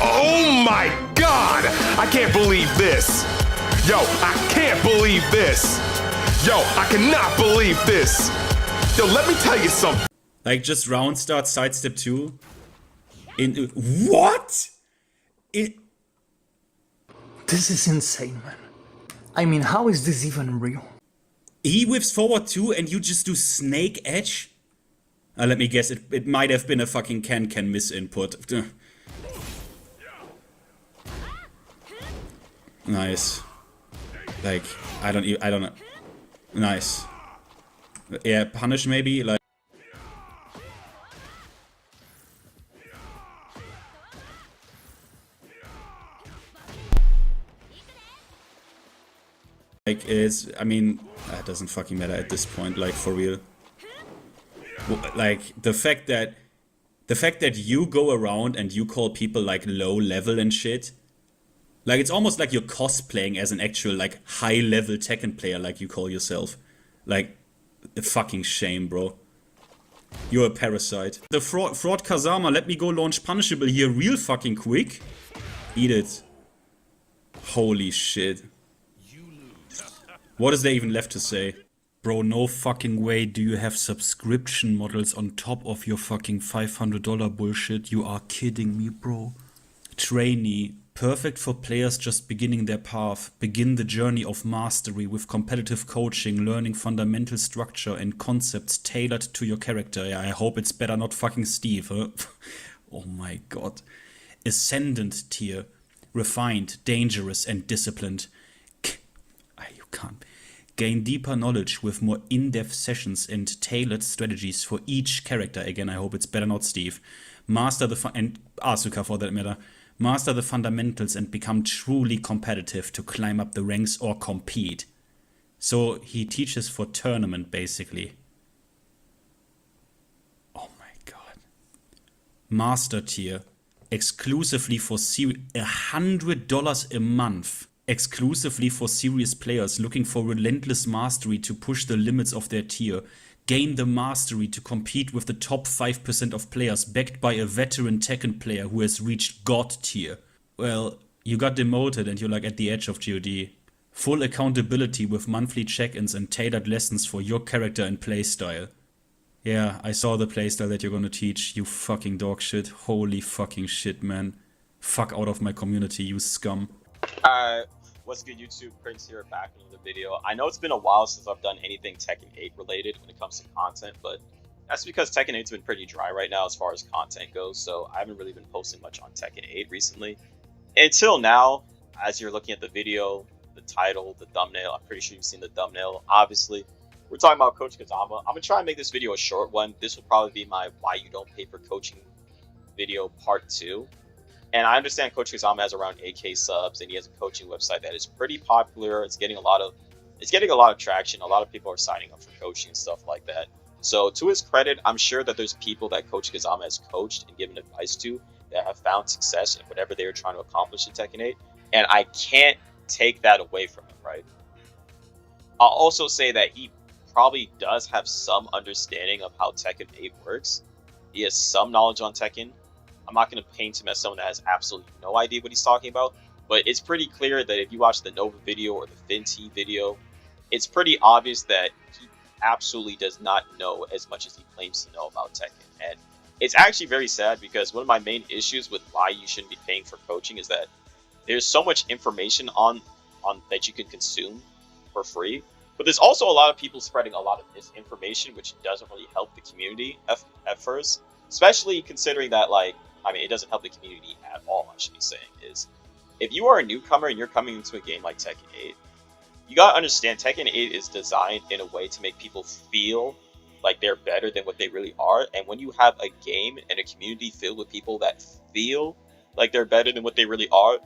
Oh my god! I can't believe this! Yo, I can't believe this! Yo, I cannot believe this! Yo, let me tell you something. Like, just round start, sidestep 2. What? This is insane, man. I mean, how is this even real? He whips forward 2 and you just do snake edge? Let me guess, it might have been a fucking can misinput. Nice. Like, I don't know. Nice. Yeah, punish maybe, like it's, I mean, it doesn't fucking matter at this point, like, for real. Like, the fact that you go around and you call people, like, low level and shit, like, it's almost like you're cosplaying as an actual, like, high level Tekken player, like you call yourself. Like, a fucking shame, bro. You're a parasite. The fraud Kazama, let me go launch punishable here real fucking quick. Eat it. Holy shit. What is there even left to say? Bro, no fucking way do you have subscription models on top of your fucking $500 bullshit. You are kidding me, bro. Trainee. Perfect for players just beginning their path. Begin the journey of mastery with competitive coaching, learning fundamental structure and concepts tailored to your character. Yeah, I hope it's better not fucking Steve, huh? Oh my god. Ascendant tier. Refined, dangerous and disciplined. You can't. Gain deeper knowledge with more in-depth sessions and tailored strategies for each character. Again, I hope it's better not Steve. Master the and Asuka for that matter. Master the fundamentals and become truly competitive to climb up the ranks or compete. So he teaches for tournament, basically. Oh my god. Master tier. Exclusively for $100 a month. Exclusively for serious players looking for relentless mastery to push the limits of their tier. Gain the mastery to compete with the top 5% of players backed by a veteran Tekken player who has reached God tier. Well, you got demoted and you're like at the edge of GOD. Full accountability with monthly check-ins and tailored lessons for your character and playstyle. Yeah, I saw the playstyle that you're gonna teach, you fucking dog shit. Holy fucking shit, man. Fuck out of my community, you scum. What's good, YouTube? Prince here, back in the video. I know it's been a while since I've done anything Tekken 8 related when it comes to content, but that's because Tekken 8's been pretty dry right now as far as content goes, so I haven't really been posting much on Tekken 8 recently. Until now, as you're looking at the video, the title, the thumbnail, I'm pretty sure you've seen the thumbnail, obviously. We're talking about Coach Kazama. I'm going to try and make this video a short one. This will probably be my Why You Don't Pay for Coaching video part 2. And I understand Coach Kazama has around 8K subs, and he has a coaching website that is pretty popular. It's getting a lot of traction. A lot of people are signing up for coaching and stuff like that. So to his credit, I'm sure that there's people that Coach Kazama has coached and given advice to that have found success in whatever they were trying to accomplish in Tekken 8. And I can't take that away from him, right? I'll also say that he probably does have some understanding of how Tekken 8 works. He has some knowledge on Tekken. I'm not going to paint him as someone that has absolutely no idea what he's talking about, but it's pretty clear that if you watch the Nova video or the FinnT video, it's pretty obvious that he absolutely does not know as much as he claims to know about Tekken. And it's actually very sad because one of my main issues with why you shouldn't be paying for coaching is that there's so much information on that you can consume for free, but there's also a lot of people spreading a lot of misinformation, which doesn't really help the community at first, especially considering that, like, I mean, it doesn't help the community at all, I should be saying, is if you are a newcomer and you're coming into a game like Tekken 8, you gotta understand Tekken 8 is designed in a way to make people feel like they're better than what they really are. And when you have a game and a community filled with people that feel like they're better than what they really are,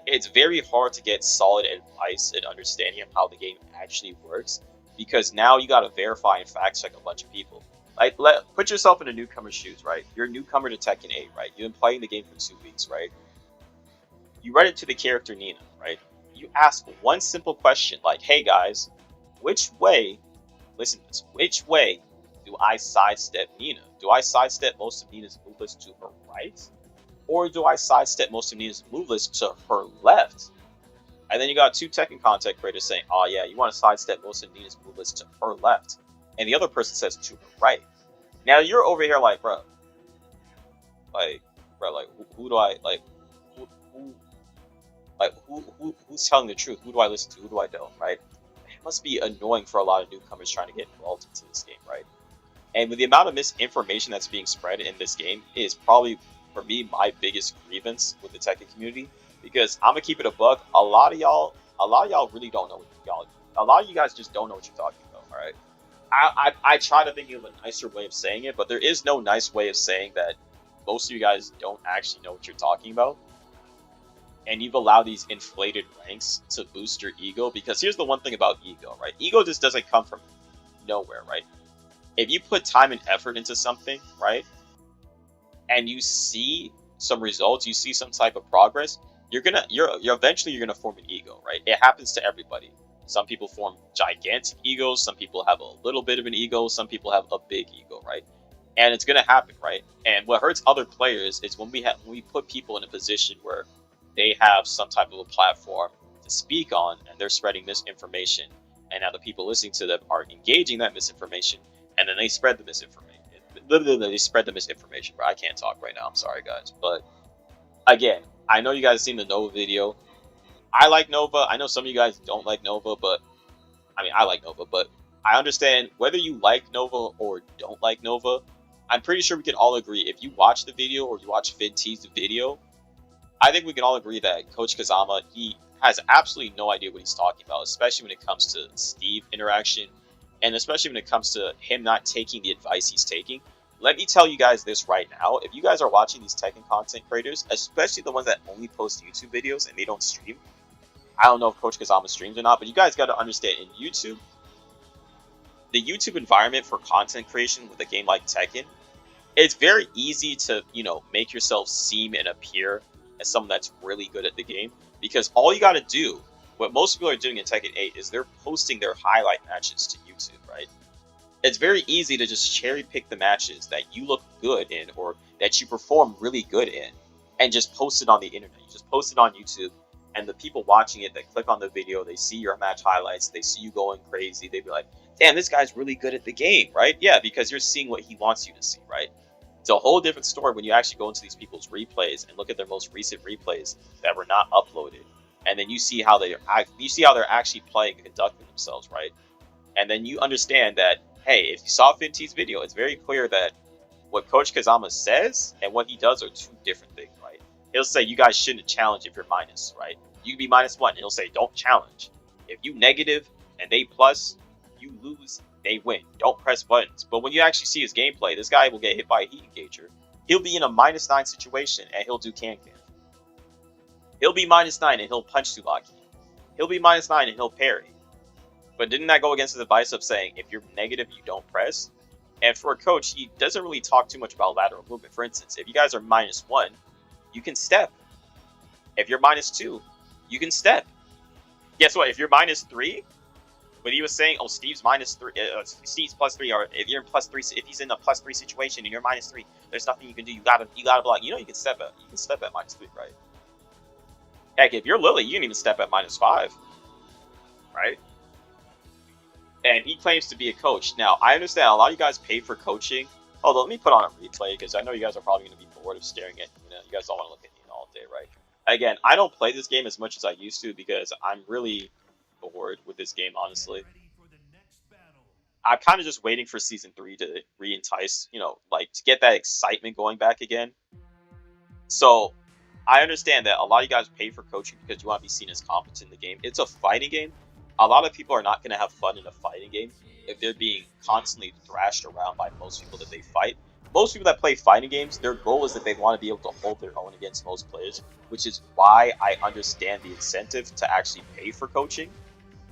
it's very hard to get solid advice and understanding of how the game actually works, because now you gotta verify and fact check a bunch of people. Like, put yourself in a newcomer's shoes, right? You're a newcomer to Tekken 8, right? You've been playing the game for 2 weeks, right? You run into the character Nina, right? You ask one simple question, like, hey guys, which way, listen to this, which way do I sidestep Nina? Do I sidestep most of Nina's movements to her right or do I sidestep most of Nina's move list to her left? And then you got two Tekken content creators saying, oh yeah, you want to sidestep most of Nina's move list to her left. And the other person says to her right. Now you're over here like, bro, like, who do I, like, who's telling the truth? Who do I listen to? Who do I don't, right? It must be annoying for a lot of newcomers trying to get involved into this game, right? And with the amount of misinformation that's being spread in this game is probably, for me, my biggest grievance with the Tekken community. Because I'm gonna keep it a buck. A lot of y'all really don't know what y'all. A lot of you guys just don't know what you're talking about. All right. I try to think of a nicer way of saying it, but there is no nice way of saying that most of you guys don't actually know what you're talking about. And you've allowed these inflated ranks to boost your ego. Because here's the one thing about ego, right? Ego just doesn't come from nowhere, right? If you put time and effort into something, right, and you see some results, you see some type of progress, you're eventually gonna form an ego, right? It happens to everybody. Some people form gigantic egos, some people have a little bit of an ego, some people have a big ego, right? And it's gonna happen, right? And what hurts other players is when we put people in a position where they have some type of a platform to speak on, and they're spreading misinformation, and now the people listening to them are engaging that misinformation, and then they spread the misinformation. Literally, they spread the misinformation. Bro, I can't talk right now. I'm sorry, guys. But again, I know you guys seen the Nova video. I like Nova. I know some of you guys don't like Nova, but I mean, I like Nova. But I understand whether you like Nova or don't like Nova. I'm pretty sure we can all agree if you watch the video or you watch FinnT's video, I think we can all agree that Coach Kazama, he has absolutely no idea what he's talking about, especially when it comes to Steve interaction, and especially when it comes to him not taking the advice he's taking. Let me tell you guys this right now. If you guys are watching these Tekken content creators, especially the ones that only post YouTube videos and they don't stream, I don't know if Coach Kazama streams or not, but you guys got to understand, in YouTube, the YouTube environment for content creation with a game like Tekken, it's very easy to, make yourself seem and appear as someone that's really good at the game, because all you got to do, what most people are doing in Tekken 8 is they're posting their highlight matches to YouTube, right? It's very easy to just cherry pick the matches that you look good in or that you perform really good in and just post it on the internet. You just post it on YouTube, and the people watching it, they click on the video, they see your match highlights, they see you going crazy, they be like, damn, this guy's really good at the game, right? Yeah, because you're seeing what he wants you to see, right? It's a whole different story when you actually go into these people's replays and look at their most recent replays that were not uploaded, and then you see how they're actually playing and conducting themselves, right? And then you understand that, hey, if you saw FinnT's video, it's very clear that what Coach Kazama says and what he does are two different things, right? He'll say you guys shouldn't challenge if you're minus, right? You can be -1, and he'll say don't challenge. If you negative and they plus, you lose, they win. Don't press buttons. But when you actually see his gameplay, this guy will get hit by a heat engager. He'll be in a -9 situation and he'll do can. He'll be -9 and he'll punch Sulaki. He'll be -9 and he'll parry. But didn't that go against his advice of saying if you're negative, you don't press? And for a coach, he doesn't really talk too much about lateral movement. For instance, if you guys are -1, you can step. If you're -2, you can step. Guess what? If you're -3, but he was saying, oh, Steve's -3, Steve's +3, or if you're in +3, if he's in a +3 situation and you're -3, there's nothing you can do. You gotta block. You can step at -3, right? Heck, if you're Lily, you can even step at -5, right? And he claims to be a coach. Now, I understand a lot of you guys pay for coaching. Although, let me put on a replay, because I know you guys are probably going to be bored of staring at, you guys don't want to look at me all day, right? Again, I don't play this game as much as I used to, because I'm really bored with this game, honestly. I'm kind of just waiting for Season 3 to re-entice, to get that excitement going back again. So, I understand that a lot of you guys pay for coaching because you want to be seen as competent in the game. It's a fighting game. A lot of people are not going to have fun in a fighting game if they're being constantly thrashed around by most people that they fight. Most people that play fighting games, their goal is that they want to be able to hold their own against most players, which is why I understand the incentive to actually pay for coaching.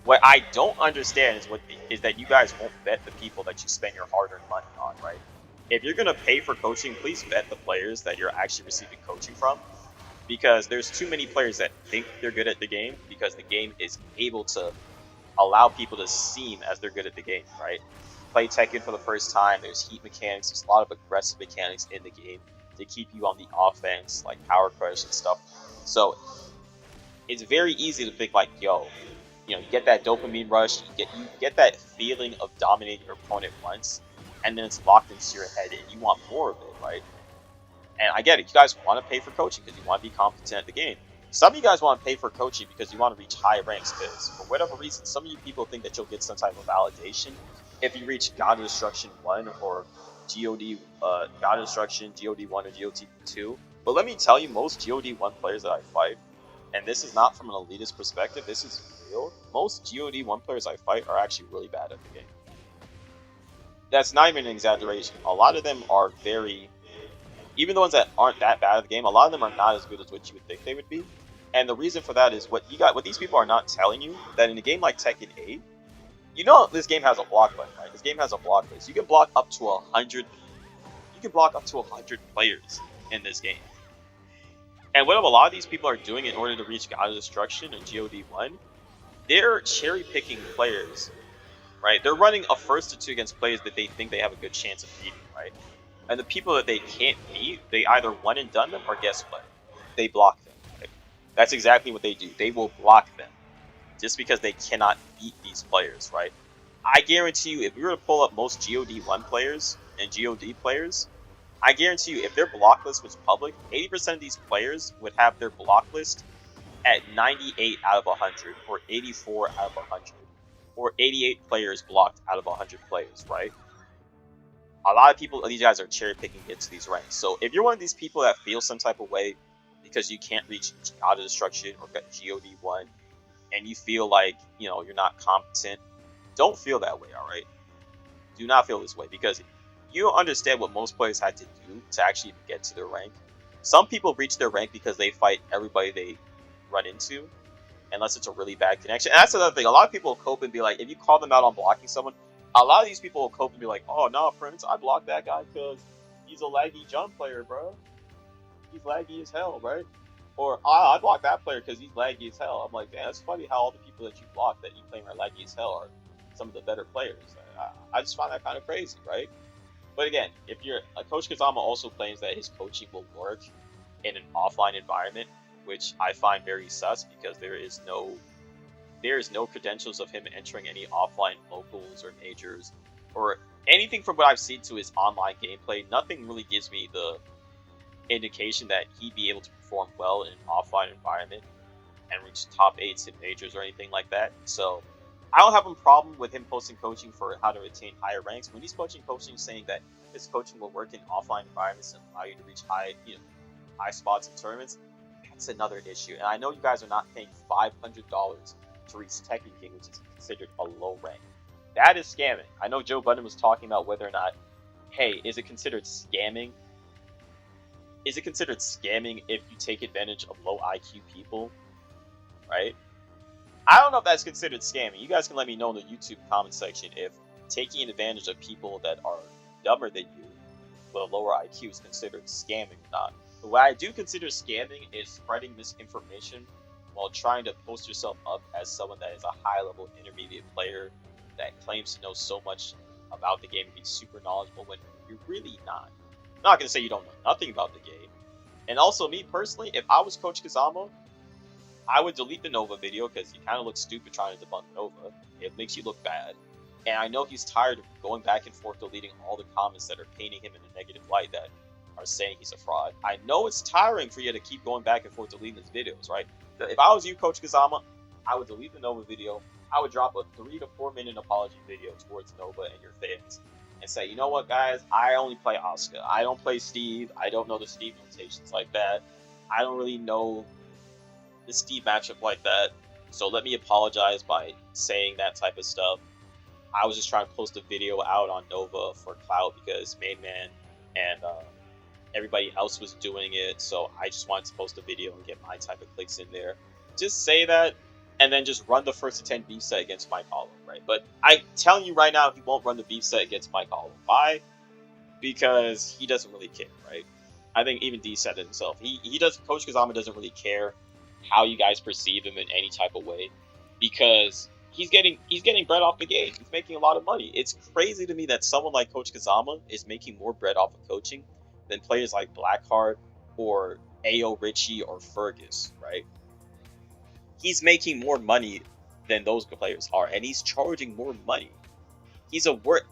What I don't understand is that you guys won't vet the people that you spend your hard-earned money on, right? If you're going to pay for coaching, please vet the players that you're actually receiving coaching from, because there's too many players that think they're good at the game because the game is able to allow people to seem as they're good at the game, right? Play Tekken for the first time, there's heat mechanics, there's a lot of aggressive mechanics in the game. to keep you on the offense, like power crush and stuff. So it's very easy to think like, yo, you know, you get that dopamine rush, you get that feeling of dominating your opponent once, and then it's locked into your head, and you want more of it, right? And I get it. You guys want to pay for coaching because you want to be competent at the game. Some of you guys want to pay for coaching because you want to reach high ranks because, for whatever reason, some of you people think that you'll get some type of validation if you reach God of Destruction 1 or God of Destruction, God 1 or God 2. But let me tell you, most God 1 players that I fight, and this is not from an elitist perspective, this is real, most God 1 players I fight are actually really bad at the game. That's not even an exaggeration. A lot of them are very... Even the ones that aren't that bad at the game, a lot of them are not as good as what you would think they would be. And the reason for that is what these people are not telling you, that in a game like Tekken 8, you know this game has a block button, right? This game has a block list. You can block up to 100. You can block up to 100 players in this game. And what a lot of these people are doing in order to reach God of Destruction and God 1, they're cherry picking players, right? They're running a first to two against players that they think they have a good chance of beating, right? And the people that they can't beat, they either one and done them, or guess what? They block them. Right? That's exactly what they do. They will block them just because they cannot beat these players, right? I guarantee you, if we were to pull up most God 1 players and God players, I guarantee you, if their block list was public, 80% of these players would have their block list at 98 out of 100, or 84 out of 100, or 88 players blocked out of 100 players, right? A lot of people, these guys are cherry picking into these ranks. So if you're one of these people that feel some type of way because you can't reach God of Destruction or God 1, and you feel like, you know, you're not competent, don't feel that way, all right? Do not feel this way, because you don't understand what most players had to do to actually get to their rank. Some people reach their rank because they fight everybody they run into, unless it's a really bad connection. And that's another thing. A lot of people will cope and be like, if you call them out on blocking someone, a lot of these people will cope and be like, oh, no, friends, I blocked that guy because he's a laggy jump player, bro. He's laggy as hell, right? Or, I blocked that player because he's laggy as hell. I'm like, man, it's funny how all the people that you block that you claim are laggy as hell are some of the better players. I just find that kind of crazy, right? But again, if you're... Coach Kazama also claims that his coaching will work in an offline environment, which I find very sus, because there is no credentials of him entering any offline locals or majors or anything from what I've seen to his online gameplay. Nothing really gives me the indication that he'd be able to perform well in an offline environment and reach top 8s in majors or anything like that. So I don't have a problem with him posting coaching for how to attain higher ranks. When he's posting coaching saying that his coaching will work in offline environments and allow you to reach high spots in tournaments, that's another issue. And I know you guys are not paying $500 to reach Tekken King, which is considered a low rank. That is scamming. I know Joe Budden was talking about whether or not, hey, is it considered scamming? Is it considered scamming if you take advantage of low IQ people? Right? I don't know if that's considered scamming. You guys can let me know in the YouTube comment section if taking advantage of people that are dumber than you with a lower IQ is considered scamming or not. But what I do consider scamming is spreading misinformation while trying to post yourself up as someone that is a high-level intermediate player that claims to know so much about the game and be super knowledgeable when you're really not. I'm not going to say you don't know nothing about the game. And also, me personally, if I was Coach Kazama, I would delete the Nova video because he kind of looks stupid trying to debunk Nova. It makes you look bad. And I know he's tired of going back and forth deleting all the comments that are painting him in a negative light that are saying he's a fraud. I know it's tiring for you to keep going back and forth deleting his videos, right? If I was you, Coach Kazama, I would delete the Nova video. I would drop a 3 to 4 minute apology video towards Nova and your fans and say, you know what, guys? I only play Asuka. I don't play Steve. I don't know the Steve notations like that. I don't really know the Steve matchup like that. So let me apologize by saying that type of stuff. I was just trying to post a video out on Nova for clout because Main Man and everybody else was doing it, so I just wanted to post a video and get my type of clicks in there. Just say that, and then just run the first to 10 beef set against Mike Hollow, right? But I'm telling you right now, he won't run the beef set against Mike Hollow. Why? Because he doesn't really care, right? I think even D said it himself. He does. Coach Kazama doesn't really care how you guys perceive him in any type of way, because he's getting bread off the game. He's making a lot of money. It's crazy to me that someone like Coach Kazama is making more bread off of coaching than players like Blackheart or AO Richie or Fergus, right? He's making more money than those players are, and he's charging more money.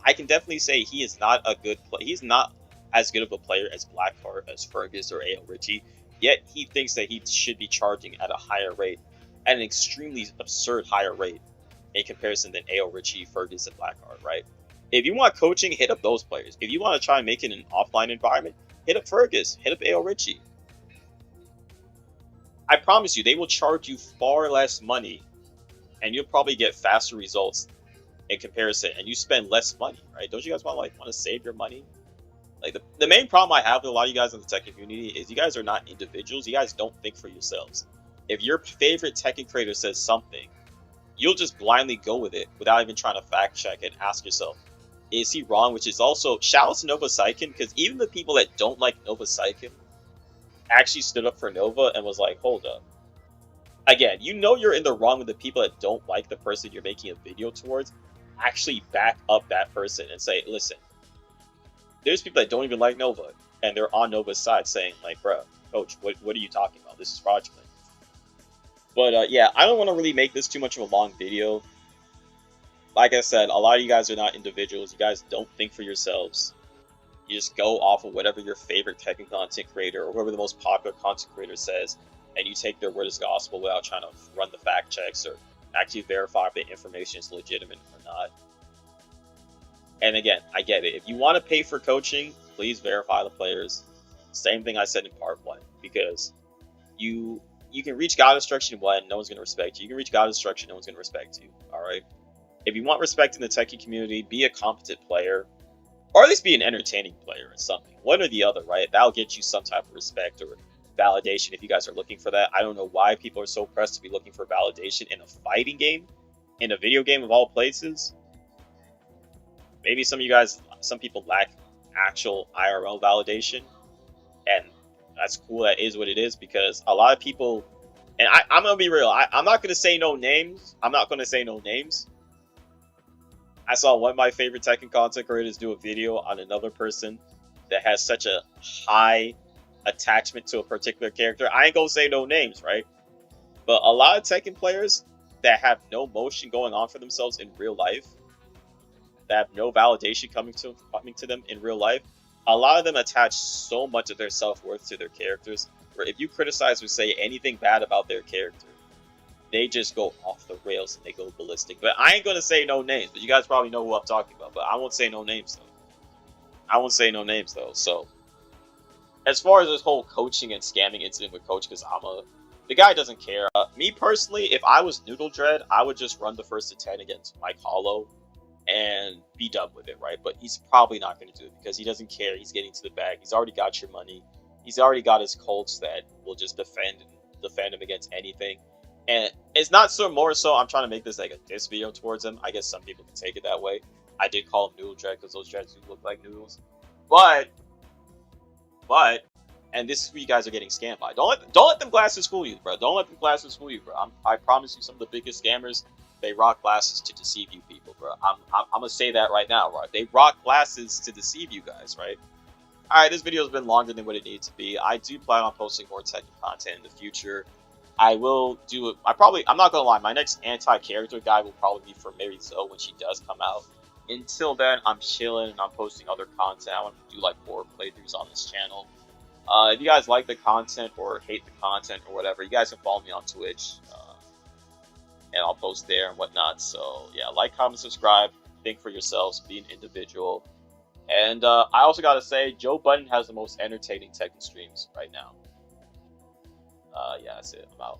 I can definitely say he is not a good player. He's not as good of a player as Blackheart, as Fergus, or AO Richie. Yet he thinks that he should be charging at a higher rate, at an extremely absurd higher rate in comparison than AO Richie, Fergus, and Blackheart, right? If you want coaching, hit up those players. If you want to try and make it an offline environment, hit up Fergus, hit up AO Richie. I promise you, they will charge you far less money, and you'll probably get faster results in comparison, and you spend less money, right? Don't you guys want to save your money? Like the main problem I have with a lot of you guys in the Tekken community is you guys are not individuals. You guys don't think for yourselves. If your favorite Tekken creator says something, you'll just blindly go with it without even trying to fact check and ask yourself, is he wrong? Which is also, shout out to Nova Saiken, because even the people that don't like Nova Saiken actually stood up for Nova and was like, hold up. Again, you know you're in the wrong with the people that don't like the person you're making a video towards. Actually back up that person and say, listen, there's people that don't even like Nova, and they're on Nova's side saying, like, bro, coach, what are you talking about? This is fraudulent. But yeah, I don't want to really make this too much of a long video. Like I said, a lot of you guys are not individuals. You guys don't think for yourselves. You just go off of whatever your favorite Tekken content creator or whoever the most popular content creator says, and you take their word as gospel without trying to run the fact checks or actually verify if the information is legitimate or not. And again, I get it. If you want to pay for coaching, please verify the players. Same thing I said in part 1, because you can reach God instruction 1, no one's going to respect you. You can reach God instruction, no one's going to respect you. All right. If you want respect in the Tekken community, be a competent player, or at least be an entertaining player or something. One or the other, right? That'll get you some type of respect or validation if you guys are looking for that. I don't know why people are so pressed to be looking for validation in a fighting game, in a video game of all places. Maybe some people lack actual IRL validation, and that's cool. That is what it is, because a lot of people, and I'm gonna be real. I'm not gonna say no names. I saw one of my favorite Tekken content creators do a video on another person that has such a high attachment to a particular character. I ain't gonna say no names, right? But a lot of Tekken players that have no motion going on for themselves in real life, that have no validation coming to them in real life, a lot of them attach so much of their self-worth to their characters, where if you criticize or say anything bad about their character, they just go off the rails and they go ballistic. But I ain't gonna say no names, but you guys probably know who I'm talking about. But I won't say no names though. So as far as this whole coaching and scamming incident with Coach Kazama, the guy doesn't care. Me personally, if I was Noodle Dread, I would just run the first to 10 against Mike Hollow and be done with it, right? But he's probably not going to do it because he doesn't care. He's getting to the bag. He's already got your money. He's already got his cults that will just defend him against anything. And it's not more so I'm trying to make this like a diss video towards him. I guess some people can take it that way. I did call him Noodle Dread because those dreads do look like noodles. But, and this is who you guys are getting scammed by. Don't let them glasses fool you, bro. Don't let them glasses fool you, bro. I promise you, some of the biggest scammers, they rock glasses to deceive you people, bro. I'm gonna say that right now, right? They rock glasses to deceive you guys, right? Alright, this video has been longer than what it needs to be. I do plan on posting more Tekken content in the future. I will do it. I'm not gonna lie, my next anti-character guide will probably be for Mary Zoe when she does come out. Until then, I'm chilling and I'm posting other content. I want to do like more playthroughs on this channel. If you guys like the content or hate the content or whatever, you guys can follow me on Twitch. And I'll post there and whatnot. So yeah, like, comment, subscribe, think for yourselves, be an individual. And I also gotta say, Joe Budden has the most entertaining Tekken streams right now. Yeah, that's it. I'm out.